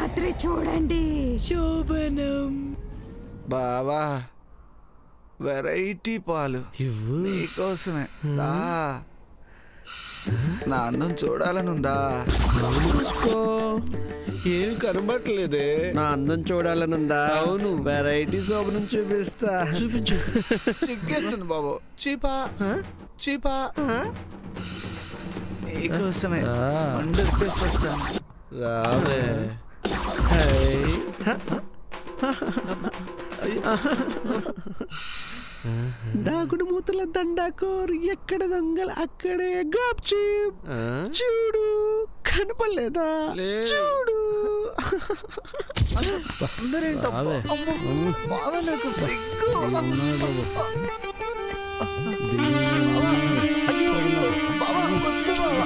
రాత్రి చూడండి. శోభనం. బావా వెరైటీ పాలు ఇవ్వు. నీకోసమే దా. నా అందం చూడాలనుందా? ఏమి కనబట్టలేదే. నా అందం చూడాలనుందా? అవును. వెరైటీ శోభనం చూపిస్తా. చూపించు. చిక్కేస్తుంది బాబు. చీపా చీపా నీకోసమే వండర్పేసొస్తాను. రావే. దాగుడు మూతల దండాకోరు ఎక్కడ దొంగల అక్కడే గాప్చీప్. చూడు కనపడలేదా? చూడు. అందరేంటబ్బా? అమ్మో, బావ నాకు సిగ్గు. అయ్యో, బావ, వద్దు బావ.